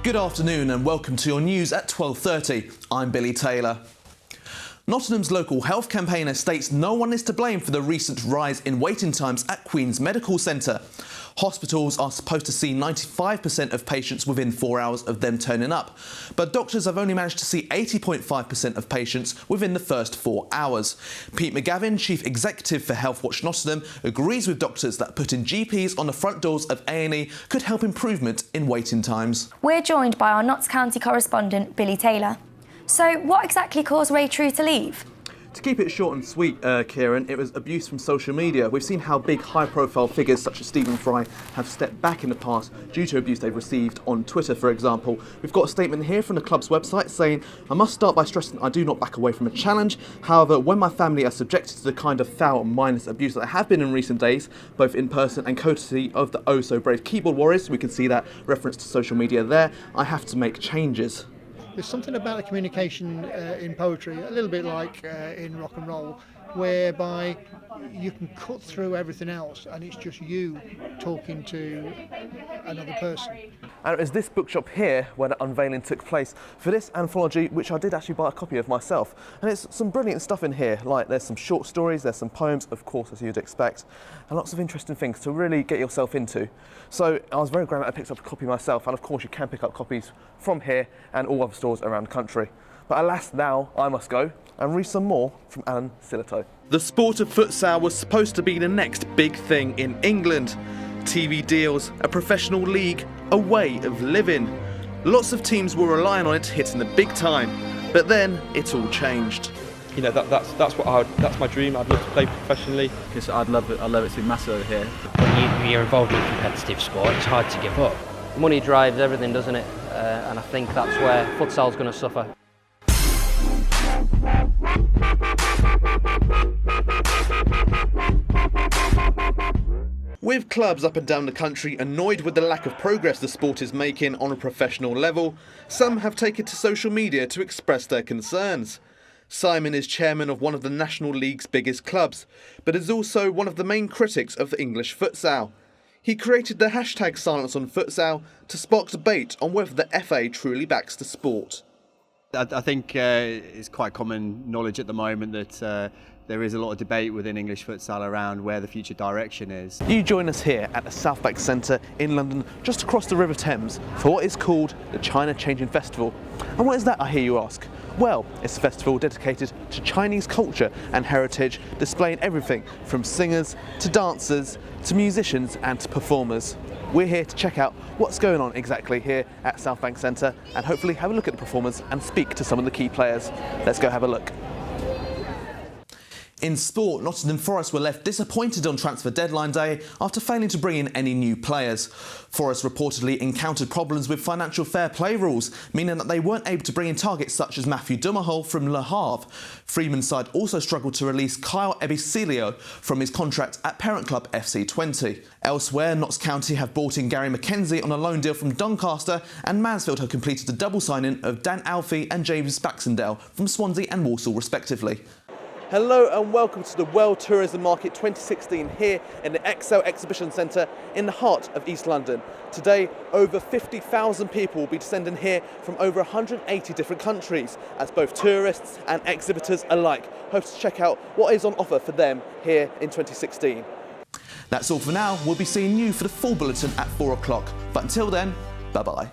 Good afternoon and welcome to your news at 12:30. I'm Billy Taylor. Nottingham's local health campaigner states no one is to blame for the recent rise in waiting times at Queen's Medical Centre. Hospitals are supposed to see 95% of patients within 4 hours of them turning up, but doctors have only managed to see 80.5% of patients within the first 4 hours. Pete McGavin, Chief Executive for Health Watch Nottingham, agrees with doctors that putting GPs on the front doors of A&E could help improvement in waiting times. We're joined by our Notts County correspondent, Billy Taylor. So what exactly caused Ray True to leave? To keep it short and sweet, Kieran, it was abuse from social media. We've seen how big high-profile figures such as Stephen Fry have stepped back in the past due to abuse they've received on Twitter, for example. We've got a statement here from the club's website saying, "I must start by stressing I do not back away from a challenge. However, when my family are subjected to the kind of foul and mindless abuse that have been in recent days, both in person and courtesy of the oh-so-brave keyboard warriors," we can see that reference to social media there, "I have to make changes." There's something about the communication in poetry, a little bit like in rock and roll, whereby you can cut through everything else and it's just you talking to another person. And it was this bookshop here where the unveiling took place for this anthology, which I did actually buy a copy of myself. And it's some brilliant stuff in here, like there's some short stories, there's some poems, of course, as you'd expect, and lots of interesting things to really get yourself into. So I was very glad that I picked up a copy myself, and of course you can pick up copies from here and all other stores around the country. But alas, now I must go and read some more from Alan Sillitoe. The sport of futsal was supposed to be the next big thing in England. TV deals, a professional league, a way of living. Lots of teams were relying on it hitting the big time, but then it all changed. You know, that's my dream. I'd love to play professionally. Because I'd love it to be massive over here. When you're involved in competitive sport, it's hard to give up. Money drives everything, doesn't it? And I think that's where futsal's going to suffer. With clubs up and down the country annoyed with the lack of progress the sport is making on a professional level, some have taken to social media to express their concerns. Simon is chairman of one of the National League's biggest clubs, but is also one of the main critics of the English futsal. He created the hashtag Silence on Futsal to spark debate on whether the FA truly backs the sport. I think it's quite common knowledge at the moment that there is a lot of debate within English futsal around where the future direction is. You join us here at the South Bank Centre in London, just across the River Thames, for what is called the China Changing Festival. And what is that, I hear you ask? Well, it's a festival dedicated to Chinese culture and heritage, displaying everything from singers to dancers to musicians and to performers. We're here to check out what's going on exactly here at South Bank Centre and hopefully have a look at the performers and speak to some of the key players. Let's go have a look. In sport, Nottingham Forest were left disappointed on transfer deadline day after failing to bring in any new players. Forest reportedly encountered problems with financial fair play rules, meaning that they weren't able to bring in targets such as Matthew Dumerhol from Le Havre. Freeman's side also struggled to release Kyle Ebisilio from his contract at parent club FC 20. Elsewhere, Notts County have brought in Gary McKenzie on a loan deal from Doncaster, and Mansfield have completed the double signing of Dan Alfie and James Baxendale from Swansea and Walsall respectively. Hello and welcome to the World Tourism Market 2016 here in the Excel Exhibition Centre in the heart of East London. Today, over 50,000 people will be descending here from over 180 different countries as both tourists and exhibitors alike hope to check out what is on offer for them here in 2016. That's all for now. We'll be seeing you for the full bulletin at 4 o'clock. But until then, bye-bye.